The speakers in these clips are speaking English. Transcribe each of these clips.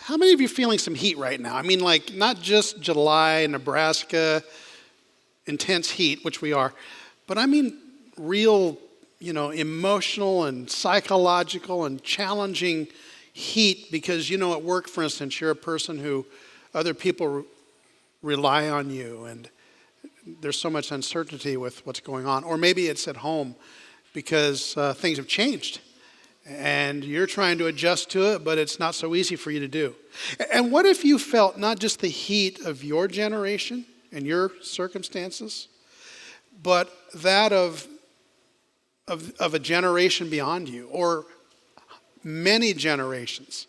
How many of you are feeling some heat right now? I mean, like not just July, Nebraska, intense heat, which we are, but I mean real, emotional and psychological and challenging heat because, at work, for instance, you're a person who other people rely on you and there's so much uncertainty with what's going on. Or maybe it's at home because things have changed and you're trying to adjust to it, but it's not so easy for you to do. And what if you felt not just the heat of your generation and your circumstances, but that of a generation beyond you or many generations?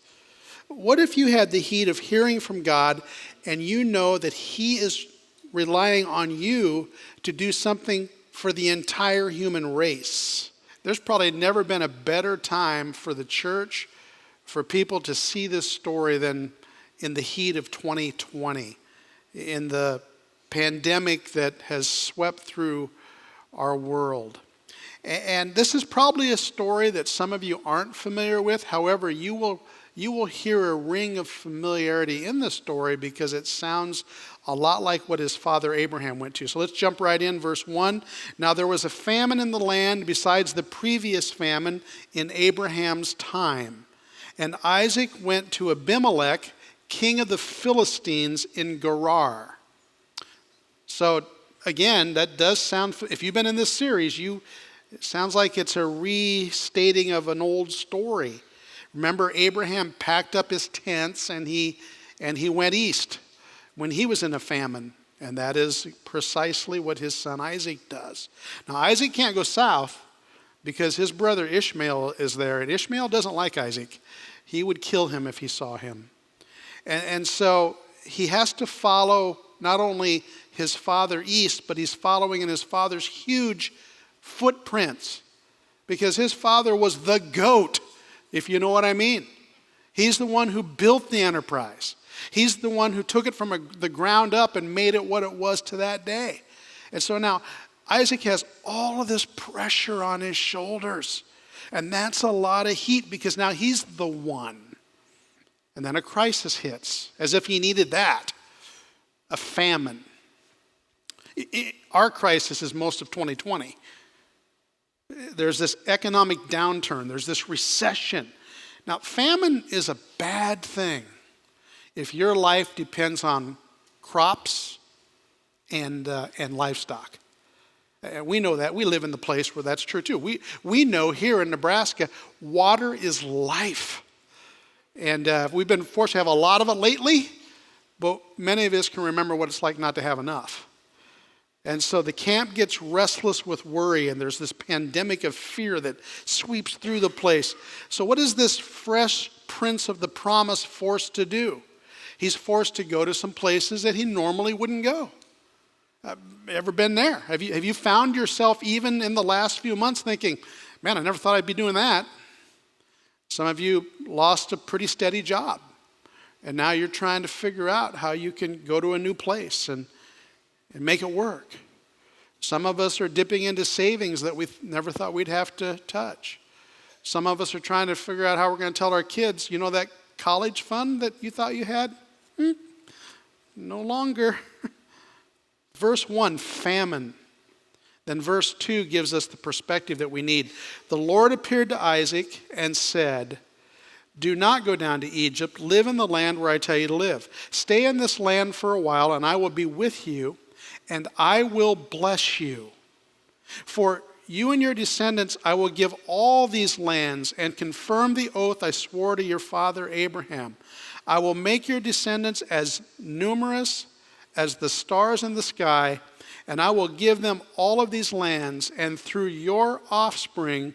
What if you had the heat of hearing from God and you know that He is relying on you to do something for the entire human race? There's probably never been a better time for the church, for people to see this story than in the heat of 2020, in the pandemic that has swept through our world. And this is probably a story that some of you aren't familiar with. However, you will hear a ring of familiarity in the story because it sounds a lot like what his father Abraham went to. So let's jump right in, verse 1. Now there was a famine in the land besides the previous famine in Abraham's time. And Isaac went to Abimelech, king of the Philistines, in Gerar. So again, that does sound, if you've been in this series, it sounds like it's a restating of an old story. Remember, Abraham packed up his tents and he went east when he was in a famine. And that is precisely what his son Isaac does. Now, Isaac can't go south because his brother Ishmael is there. And Ishmael doesn't like Isaac. He would kill him if he saw him. And so he has to follow not only his father east, but he's following in his father's huge footprints because his father was the goat, if you know what I mean. He's the one who built the enterprise. He's the one who took it from the ground up and made it what it was to that day. And so now Isaac has all of this pressure on his shoulders. And that's a lot of heat because now he's the one. And then a crisis hits, as if he needed that. A famine. Our crisis is most of 2020. There's this economic downturn. There's this recession. Now, famine is a bad thing if your life depends on crops and livestock. We know that. We live in the place where that's true too. We know here in Nebraska, water is life. And we've been fortunate to have a lot of it lately, but many of us can remember what it's like not to have enough. And so the camp gets restless with worry, and there's this pandemic of fear that sweeps through the place. So what is this fresh prince of the promise forced to do? He's forced to go to some places that he normally wouldn't go. Ever been there? Have you found yourself even in the last few months thinking, man, I never thought I'd be doing that? Some of you lost a pretty steady job, and now you're trying to figure out how you can go to a new place and make it work. Some of us are dipping into savings that we never thought we'd have to touch. Some of us are trying to figure out how we're going to tell our kids, you know that college fund that you thought you had? No longer. Verse 1, famine. Then verse 2 gives us the perspective that we need. The Lord appeared to Isaac and said, do not go down to Egypt. Live in the land where I tell you to live. Stay in this land for a while, and I will be with you, and I will bless you. For you and your descendants I will give all these lands and confirm the oath I swore to your father Abraham. I will make your descendants as numerous as the stars in the sky, and I will give them all of these lands, and through your offspring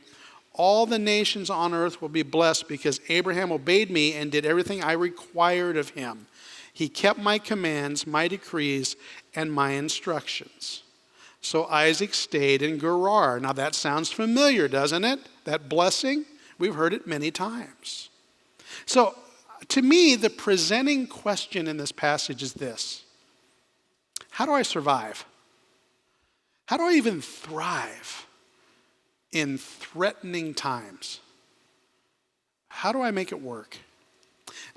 all the nations on earth will be blessed because Abraham obeyed me and did everything I required of him. He kept my commands, my decrees, and my instructions. So Isaac stayed in Gerar. Now that sounds familiar, doesn't it? That blessing, we've heard it many times. So to me, the presenting question in this passage is this. How do I survive? How do I even thrive in threatening times? How do I make it work?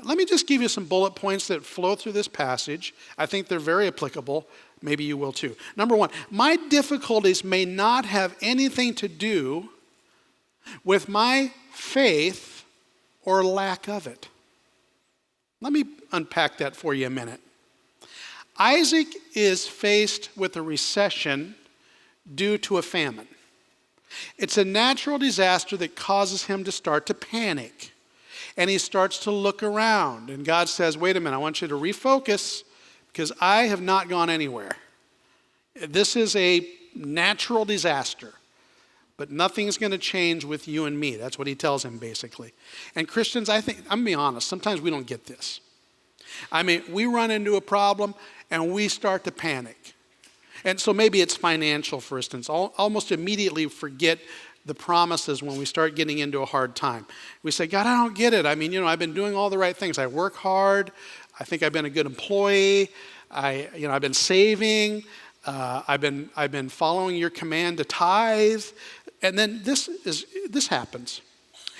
Let me just give you some bullet points that flow through this passage. I think they're very applicable. Maybe you will too. Number one, my difficulties may not have anything to do with my faith or lack of it. Let me unpack that for you a minute. Isaac is faced with a recession due to a famine. It's a natural disaster that causes him to start to panic. And he starts to look around. And God says, wait a minute, I want you to refocus because I have not gone anywhere. This is a natural disaster. But nothing's going to change with you and me. That's what he tells him, basically. And Christians, I'm going to be honest, sometimes we don't get this. I mean, we run into a problem and we start to panic. And so maybe it's financial, for instance. Almost immediately forget the promises when we start getting into a hard time. We say, God, I don't get it. I mean, I've been doing all the right things. I work hard. I think I've been a good employee. I've been saving. I've been following your command to tithe. And then this happens.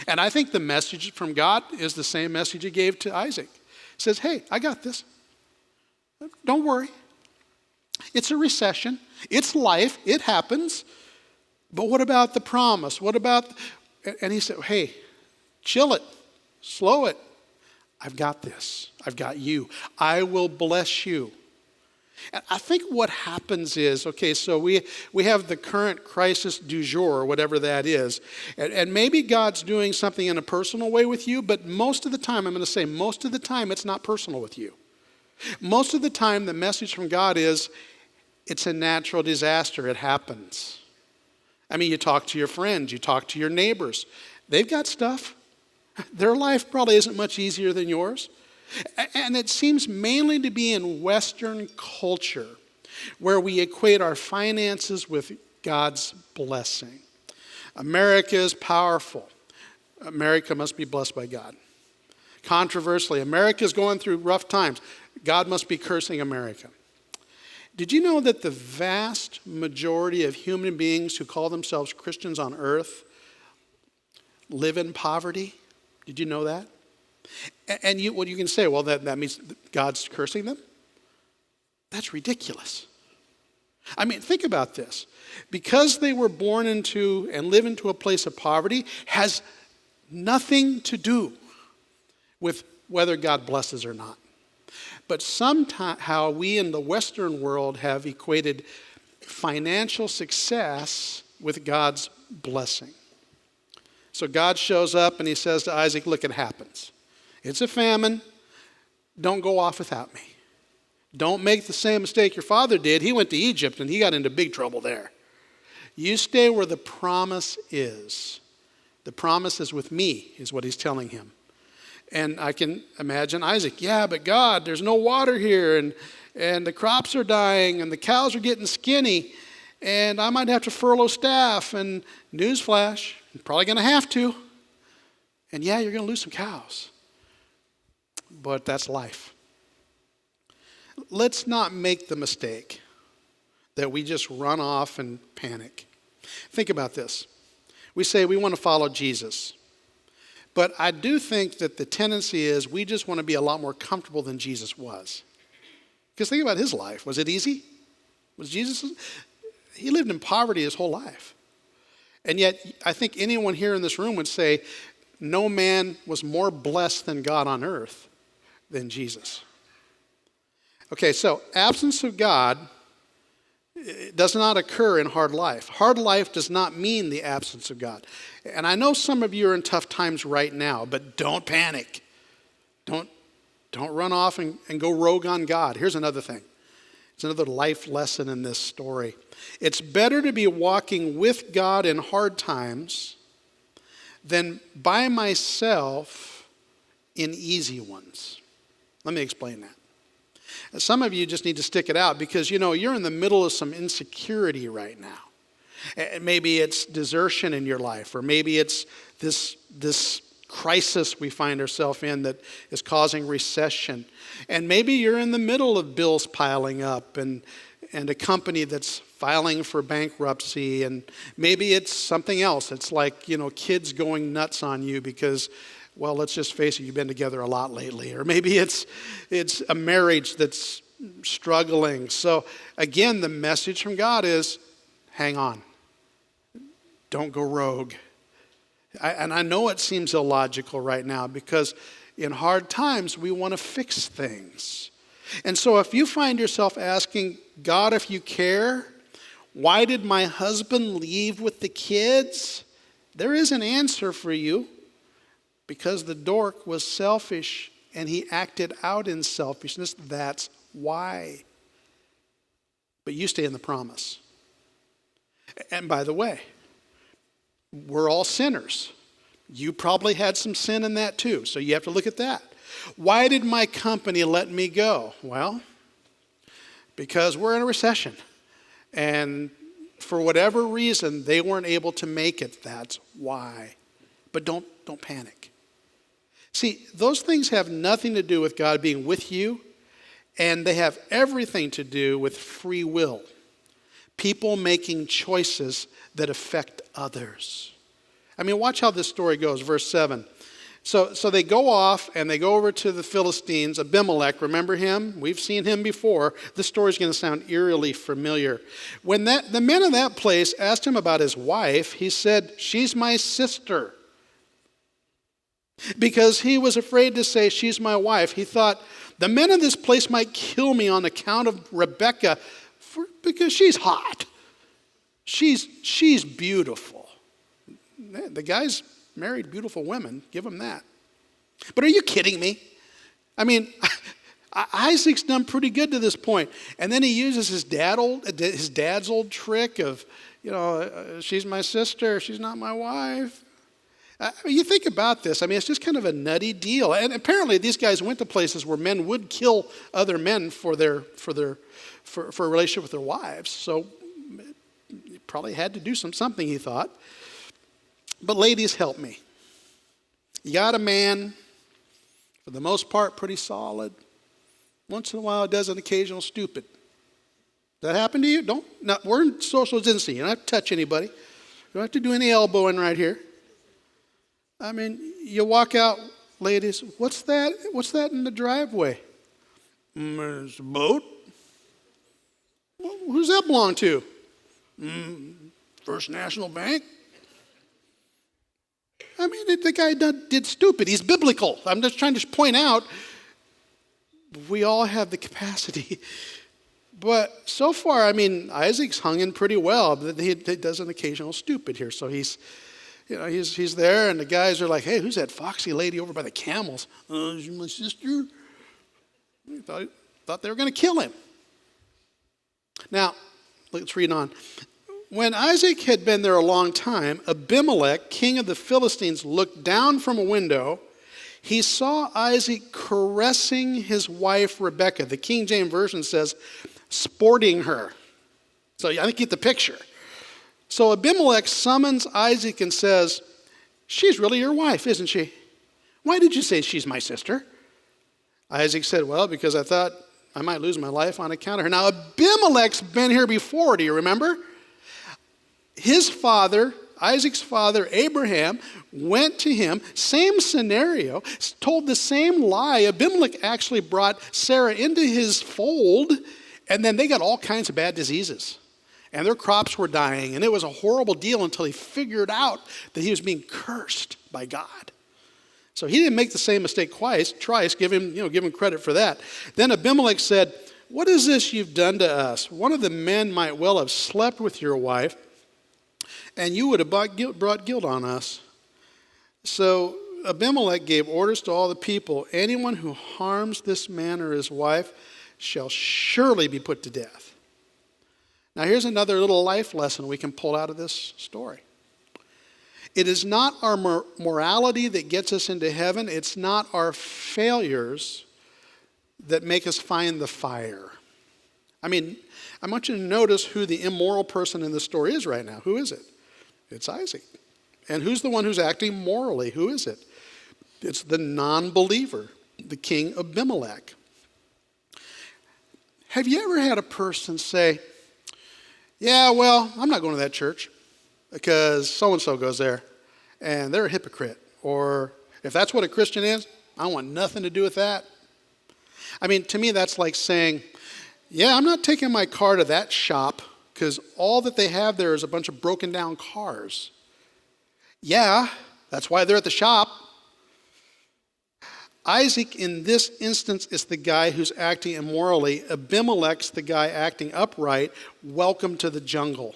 And I think the message from God is the same message he gave to Isaac. He says, hey, I got this. Don't worry. It's a recession. It's life. It happens. But what about the promise? What about, and he said, hey, chill it. Slow it. I've got this. I've got you. I will bless you. And I think what happens is, okay, so we have the current crisis du jour, or whatever that is, and maybe God's doing something in a personal way with you, but most of the time, I'm going to say most of the time, it's not personal with you. Most of the time, the message from God is, it's a natural disaster. It happens. I mean, you talk to your friends, you talk to your neighbors. They've got stuff. Their life probably isn't much easier than yours. And it seems mainly to be in Western culture where we equate our finances with God's blessing. America is powerful. America must be blessed by God. Controversially, America is going through rough times. God must be cursing America. Did you know that the vast majority of human beings who call themselves Christians on earth live in poverty? Did you know that? And you can say, well, that means God's cursing them? That's ridiculous. I mean, think about this. Because they were born into and live into a place of poverty has nothing to do with whether God blesses or not. But somehow we in the Western world have equated financial success with God's blessing. So God shows up and he says to Isaac, look, it happens. It's a famine. Don't go off without me. Don't make the same mistake your father did. He went to Egypt and he got into big trouble there. You stay where the promise is. The promise is with me, is what he's telling him. And I can imagine Isaac, yeah, but God, there's no water here, and the crops are dying, and the cows are getting skinny, and I might have to furlough staff, and newsflash, I'm probably going to have to. And yeah, you're going to lose some cows. But that's life. Let's not make the mistake that we just run off and panic. Think about this. We say we want to follow Jesus. But I do think that the tendency is we just want to be a lot more comfortable than Jesus was. Because think about his life. Was it easy? Was Jesus? He lived in poverty his whole life. And yet, I think anyone here in this room would say, no man was more blessed than God on earth than Jesus. Okay, so absence of God does not occur in hard life. Hard life does not mean the absence of God. And I know some of you are in tough times right now, but don't panic. Don't run off and go rogue on God. Here's another thing. It's another life lesson in this story. It's better to be walking with God in hard times than by myself in easy ones. Let me explain that. Some of you just need to stick it out because, you're in the middle of some insecurity right now. And maybe it's desertion in your life, or maybe it's this crisis we find ourselves in that is causing recession. And maybe you're in the middle of bills piling up and a company that's filing for bankruptcy. And maybe it's something else. It's like, kids going nuts on you because Well, let's just face it, you've been together a lot lately. Or maybe it's a marriage that's struggling. So again, the message from God is, hang on. Don't go rogue. And I know it seems illogical right now because in hard times, we want to fix things. And so if you find yourself asking, God, if you care, why did my husband leave with the kids? There is an answer for you. Because the dork was selfish and he acted out in selfishness, that's why. But you stay in the promise. And by the way, we're all sinners. You probably had some sin in that too, so you have to look at that. Why did my company let me go? Well, because we're in a recession. And for whatever reason, they weren't able to make it. That's why. But don't panic. See, those things have nothing to do with God being with you, and they have everything to do with free will. People making choices that affect others. I mean, watch how this story goes, verse 7. So they go off and they go over to the Philistines. Abimelech, remember him? We've seen him before. This story's going to sound eerily familiar. When the men of that place asked him about his wife, he said, "She's my sister." Because he was afraid to say, "She's my wife." He thought, the men of this place might kill me on account of Rebekah because she's hot. She's beautiful. The guy's married beautiful women. Give him that. But are you kidding me? I mean, Isaac's done pretty good to this point. And then he uses his dad's old trick of, she's my sister, she's not my wife. You think about this. I mean, it's just kind of a nutty deal. And apparently, these guys went to places where men would kill other men for a relationship with their wives. So, he probably had to do something. He thought. But ladies, help me. You got a man, for the most part, pretty solid. Once in a while, does an occasional stupid. Does that happen to you? We're in social distancing. You don't have to touch anybody. You don't have to do any elbowing right here. I mean, you walk out, ladies, what's that? What's that in the driveway? It's a boat. Well, who's that belong to? First National Bank. I mean, the guy did stupid. He's biblical. I'm just trying to point out, we all have the capacity. But so far, I mean, Isaac's hung in pretty well. He does an occasional stupid here. So he's there, and the guys are like, "Hey, who's that foxy lady over by the camels?" She's my sister. He thought they were going to kill him. Now, let's read on. When Isaac had been there a long time, Abimelech, king of the Philistines, looked down from a window. He saw Isaac caressing his wife Rebekah. The King James Version says, sporting her. So I think you get the picture. So Abimelech summons Isaac and says, "She's really your wife, isn't she? Why did you say she's my sister?" Isaac said, "Well, because I thought I might lose my life on account of her." Now, Abimelech's been here before, do you remember? His father, Isaac's father, Abraham, went to him, same scenario, told the same lie. Abimelech actually brought Sarah into his fold, and then they got all kinds of bad diseases. And their crops were dying, and it was a horrible deal until he figured out that he was being cursed by God. So he didn't make the same mistake twice. Give him credit for that. Then Abimelech said, "What is this you've done to us? One of the men might well have slept with your wife, and you would have brought guilt on us." So Abimelech gave orders to all the people, "Anyone who harms this man or his wife shall surely be put to death." Now here's another little life lesson we can pull out of this story. It is not our morality that gets us into heaven. It's not our failures that make us find the fire. I mean, I want you to notice who the immoral person in the story is right now. Who is it? It's Isaac. And who's the one who's acting morally? Who is it? It's the non-believer, the king Abimelech. Have you ever had a person say, "Yeah, well, I'm not going to that church because so-and-so goes there, and they're a hypocrite," or If that's what a Christian is, I want nothing to do with that. I mean, to me, that's like saying, yeah, I'm not taking my car to that shop because all that they have there is a bunch of broken down cars. Yeah, that's why they're at the shop. Isaac, in this instance, is the guy who's acting immorally. Abimelech's the guy acting upright. Welcome to the jungle.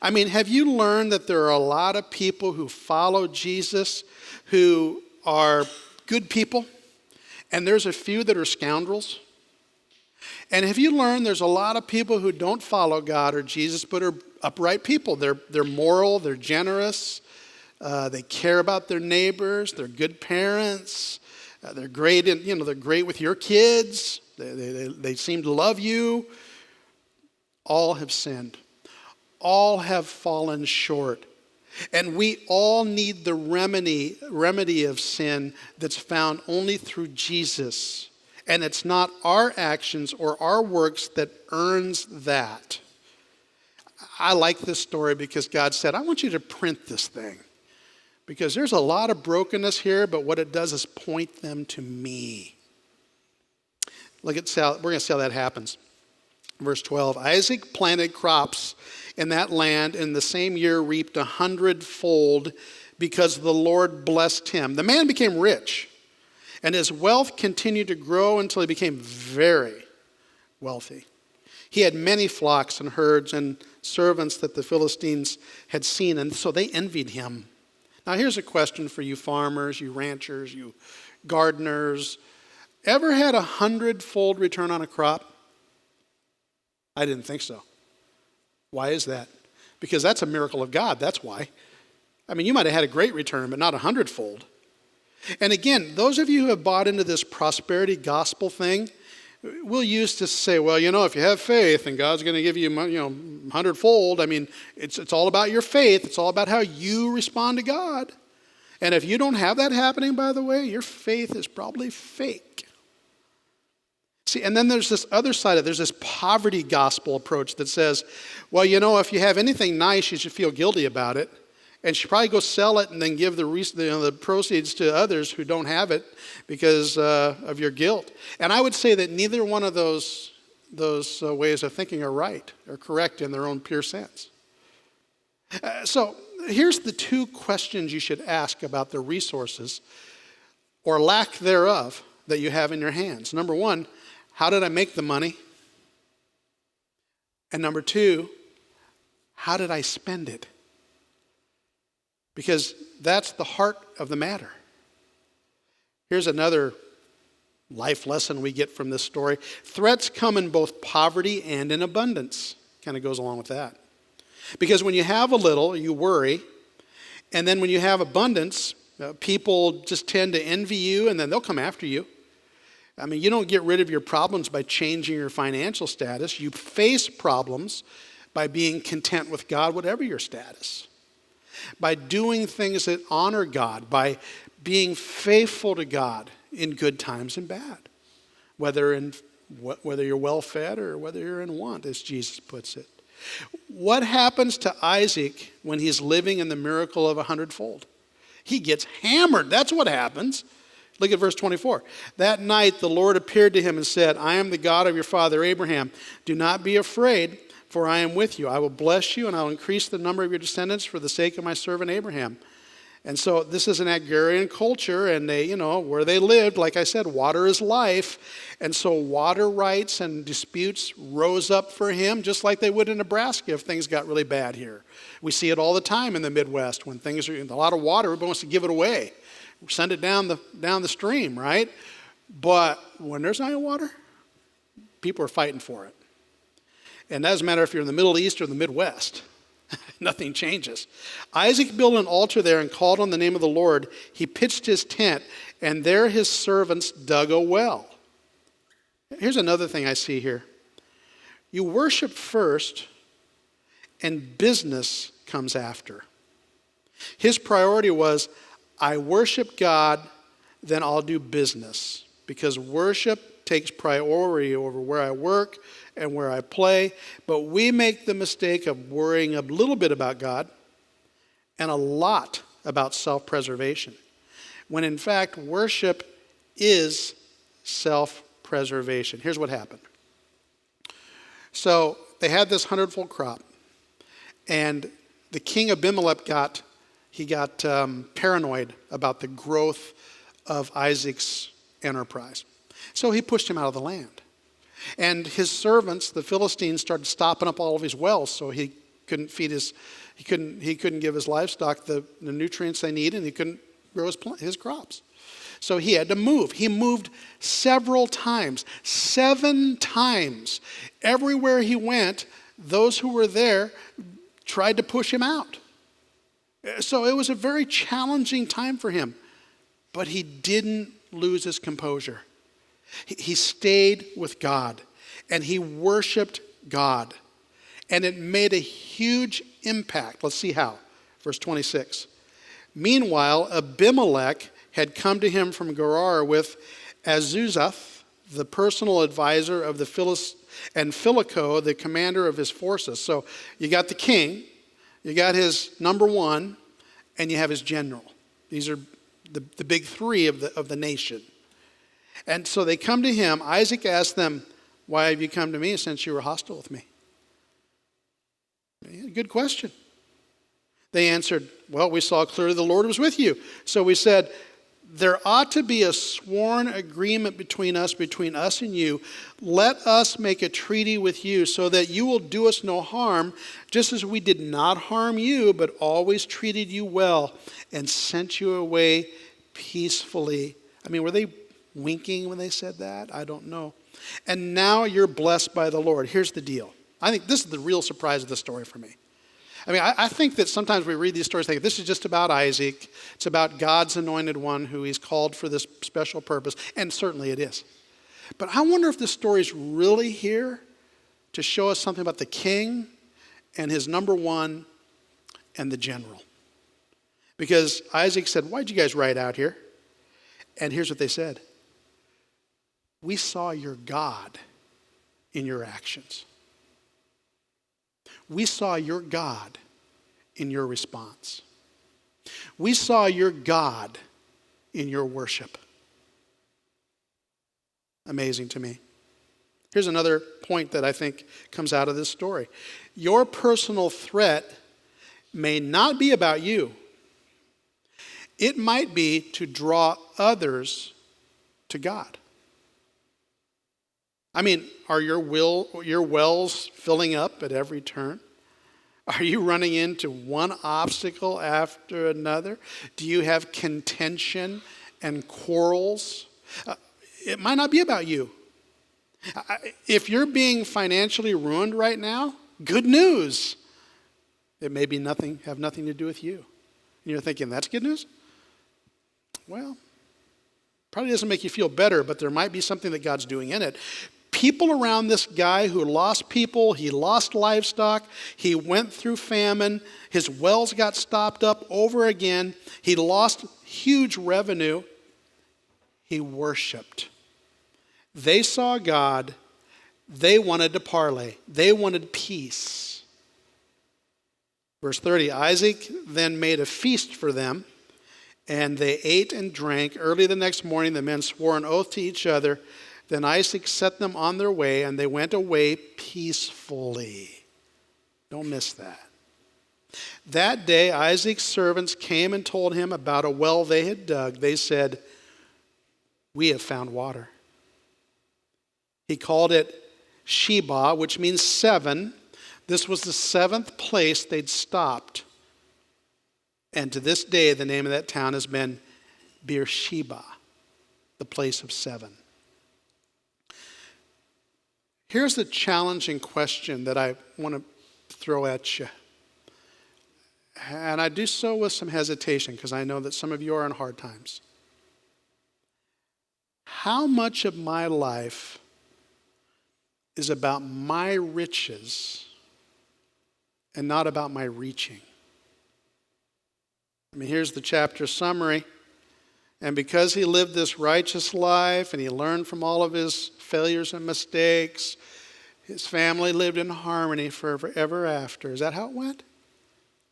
I mean, have you learned that there are a lot of people who follow Jesus who are good people, and there's a few that are scoundrels? And have you learned there's a lot of people who don't follow God or Jesus but are upright people? They're moral, they're generous, they care about their neighbors, they're good parents, they're great they're great with your kids, they seem to love you. All have sinned. All have fallen short. And we all need the remedy of sin that's found only through Jesus. And it's not our actions or our works that earns that. I like this story because God said, I want you to print this thing. Because there's a lot of brokenness here, but what it does is point them to me. We're going to see how that happens. Verse 12, Isaac planted crops in that land, and the same year reaped 100-fold because the Lord blessed him. The man became rich, and his wealth continued to grow until he became very wealthy. He had many flocks and herds and servants that the Philistines had seen, and so they envied him. Now here's a question for you farmers, you ranchers, you gardeners. Ever had 100-fold return on a crop? I didn't think so. Why is that? Because that's a miracle of God, that's why. I mean, you might have had a great return, but not 100-fold. And again, those of you who have bought into this prosperity gospel thing, we'll use to say, well, if you have faith and God's going to give you, 100-fold, I mean, it's all about your faith. It's all about how you respond to God. And if you don't have that happening, by the way, your faith is probably fake. See, and then there's this other side of it. There's this poverty gospel approach that says, well, if you have anything nice, you should feel guilty about it. And you should probably go sell it and then give the proceeds to others who don't have it because of your guilt. And I would say that neither one of those ways of thinking are right or correct in their own pure sense. So here's the two questions you should ask about the resources or lack thereof that you have in your hands. Number one, how did I make the money? And number two, how did I spend it? Because that's the heart of the matter. Here's another life lesson we get from this story. Threats come in both poverty and in abundance. Kind of goes along with that. Because when you have a little, you worry. And then when you have abundance, people just tend to envy you and then they'll come after you. I mean, you don't get rid of your problems by changing your financial status. You face problems by being content with God, whatever your status. By doing things that honor God, by being faithful to God in good times and bad. Whether you're well-fed or whether you're in want, as Jesus puts it. What happens to Isaac when he's living in the miracle of 100-fold? He gets hammered. That's what happens. Look at verse 24. That night the Lord appeared to him and said, I am the God of your father Abraham. Do not be afraid, for I am with you. I will bless you and I will increase the number of your descendants for the sake of my servant Abraham. And so this is an agrarian culture, and they, where they lived, like I said, water is life. And so water rights and disputes rose up for him, just like they would in Nebraska if things got really bad here. We see it all the time in the Midwest. When things are a lot of water, everybody wants to give it away. Send it down the stream, right? But when there's not water, people are fighting for it. And that doesn't matter if you're in the Middle East or the Midwest. Nothing changes. Isaac built an altar there and called on the name of the Lord. He pitched his tent, and there his servants dug a well. Here's another thing I see here. You worship first, and business comes after. His priority was, I worship God, then I'll do business. Because worship takes priority over where I work and where I play. But we make the mistake of worrying a little bit about God and a lot about self-preservation. when in fact worship is self-preservation. Here's what happened. So they had this hundredfold crop, and the king Abimelech got paranoid about the growth of Isaac's enterprise. So he pushed him out of the land. And his servants, the Philistines, started stopping up all of his wells, so he couldn't feed he couldn't give his livestock the nutrients they need, and he couldn't grow his crops. So he had to move. He moved several times, 7 times. Everywhere he went, those who were there tried to push him out. So it was a very challenging time for him, but he didn't lose his composure. He stayed with God, and he worshiped God, and it made a huge impact. Let's see how. Verse 26. Meanwhile, Abimelech had come to him from Gerar with Azuzath, the personal advisor of the Philistines, and Philico, the commander of his forces. So you got the king, you got his number one, and you have his general. These are the big three of the nation. And so they come to him. Isaac asked them, "Why have you come to me since you were hostile with me?" Good question. They answered, "Well, we saw clearly the Lord was with you. So we said, there ought to be a sworn agreement between us and you. Let us make a treaty with you so that you will do us no harm, just as we did not harm you, but always treated you well and sent you away peacefully." I mean, were they winking when they said that? I don't know. "And now you're blessed by the Lord." Here's the deal. I think this is the real surprise of the story for me. I mean, I think that sometimes we read these stories thinking this is just about Isaac. It's about God's anointed one who he's called for this special purpose. And certainly it is. But I wonder if this story is really here to show us something about the king and his number one and the general. Because Isaac said, "Why'd you guys ride out here?" And here's what they said. "We saw your God in your actions. We saw your God in your response. We saw your God in your worship." Amazing to me. Here's another point that I think comes out of this story. Your personal threat may not be about you. It might be to draw others to God. I mean, are your wells filling up at every turn? Are you running into one obstacle after another? Do you have contention and quarrels? It might not be about you. If you're being financially ruined right now, good news. It may have nothing to do with you. And you're thinking, that's good news? Well, probably doesn't make you feel better, but there might be something that God's doing in it. People around this guy who lost people, he lost livestock, he went through famine, his wells got stopped up over again, he lost huge revenue, he worshiped. They saw God, they wanted to parley, they wanted peace. Verse 30, Isaac then made a feast for them, and they ate and drank. Early the next morning, the men swore an oath to each other. Then Isaac set them on their way, and they went away peacefully. Don't miss that. That day, Isaac's servants came and told him about a well they had dug. They said, "We have found water." He called it Sheba, which means 7. This was the 7th place they'd stopped. And to this day, the name of that town has been Beersheba, the place of 7. Here's the challenging question that I want to throw at you. And I do so with some hesitation because I know that some of you are in hard times. How much of my life is about my riches and not about my reaching? I mean, here's the chapter summary. And because he lived this righteous life and he learned from all of his failures and mistakes, his family lived in harmony forever after. Is that how it went?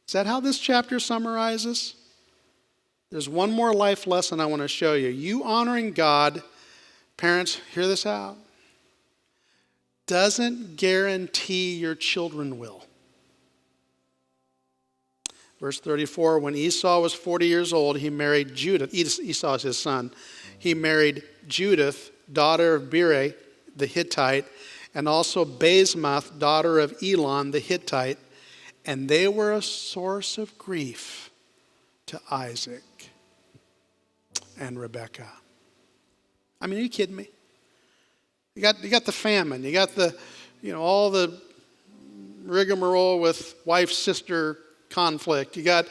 Is that how this chapter summarizes? There's one more life lesson I want to show you. You honoring God, parents, hear this out, doesn't guarantee your children will. Verse 34, when Esau was 40 years old, he married Judith. Esau is his son. He married Judith, daughter of Beeri, the Hittite, and also Basemath, daughter of Elon, the Hittite. And they were a source of grief to Isaac and Rebekah. I mean, are you kidding me? You got the famine. You got the, all the rigmarole with wife-sister conflict. You got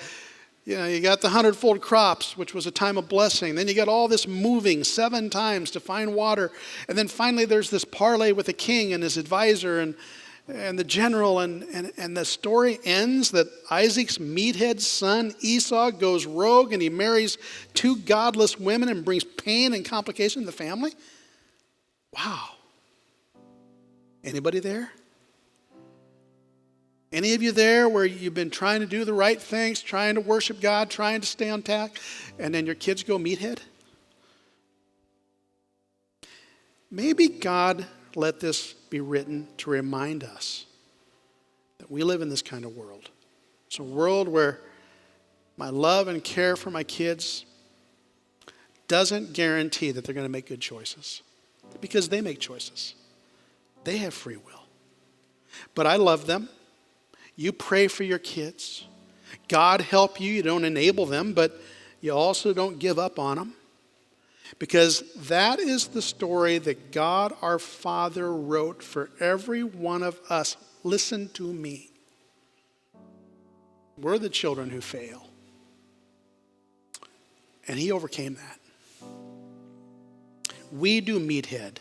the 100-fold crops, which was a time of blessing. Then you got all this moving 7 times to find water. And then finally there's this parley with the king and his advisor and the general. And the story ends that Isaac's meathead son Esau goes rogue and he marries 2 godless women and brings pain and complication to the family. Wow. Anybody there? Any of you there where you've been trying to do the right things, trying to worship God, trying to stay on tack, and then your kids go meathead? Maybe God let this be written to remind us that we live in this kind of world. It's a world where my love and care for my kids doesn't guarantee that they're going to make good choices, because they make choices. They have free will. But I love them. You pray for your kids. God help you. You don't enable them, but you also don't give up on them. Because that is the story that God our Father wrote for every one of us. Listen to me. We're the children who fail. And he overcame that. We do meathead.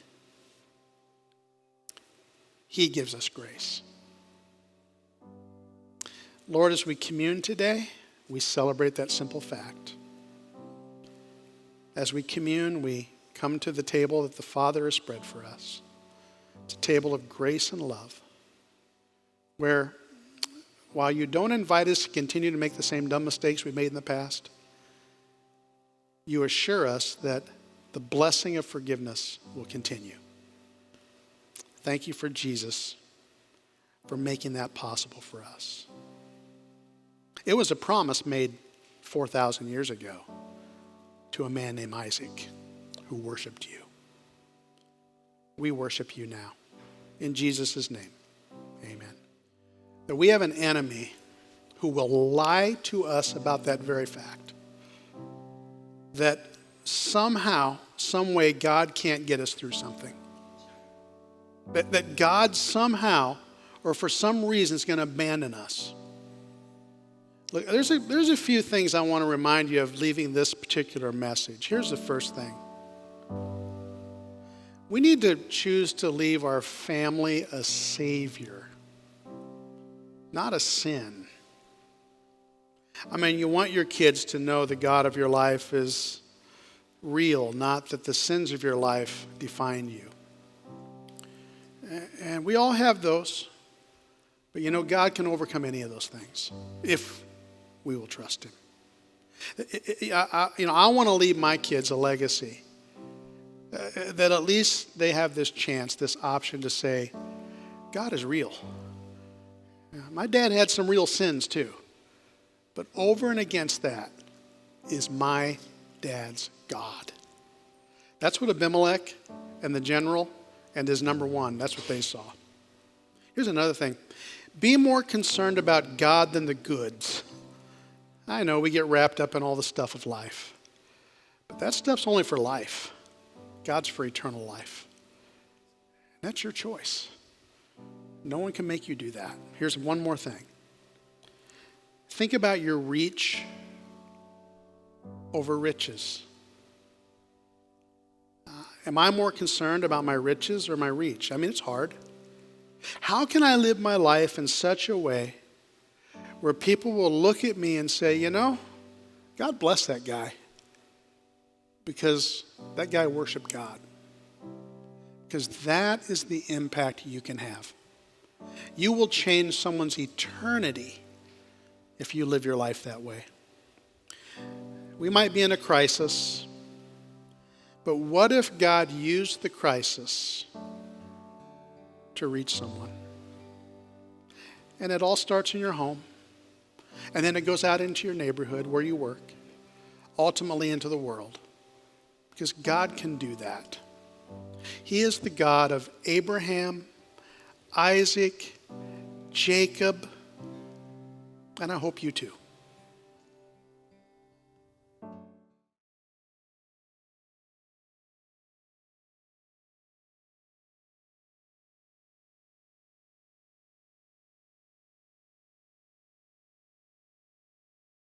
He gives us grace. Lord, as we commune today, we celebrate that simple fact. As we commune, we come to the table that the Father has spread for us. It's a table of grace and love, where while you don't invite us to continue to make the same dumb mistakes we made in the past, you assure us that the blessing of forgiveness will continue. Thank you for Jesus, for making that possible for us. It was a promise made 4,000 years ago to a man named Isaac who worshiped you. We worship you now. In Jesus' name, amen. That we have an enemy who will lie to us about that very fact. That somehow, some way, God can't get us through something. That God somehow, or for some reason, is going to abandon us. Look, there's a few things I want to remind you of leaving this particular message. Here's the first thing. We need to choose to leave our family a savior, not a sin. I mean, you want your kids to know the God of your life is real, not that the sins of your life define you. And we all have those. But God can overcome any of those things if we will trust him. I want to leave my kids a legacy that at least they have this chance, this option to say, God is real. My dad had some real sins too. But over and against that is my dad's God. That's what Abimelech and the general and his number 1, that's what they saw. Here's another thing. Be more concerned about God than the goods. I know we get wrapped up in all the stuff of life. But that stuff's only for life. God's for eternal life. And that's your choice. No one can make you do that. Here's one more thing. Think about your reach over riches. Am I more concerned about my riches or my reach? I mean, it's hard. How can I live my life in such a way where people will look at me and say, God bless that guy, because that guy worshiped God? Because that is the impact you can have. You will change someone's eternity if you live your life that way. We might be in a crisis, but what if God used the crisis to reach someone? And it all starts in your home, and then it goes out into your neighborhood where you work, ultimately into the world, because God can do that. He is the God of Abraham, Isaac, Jacob, and I hope you too.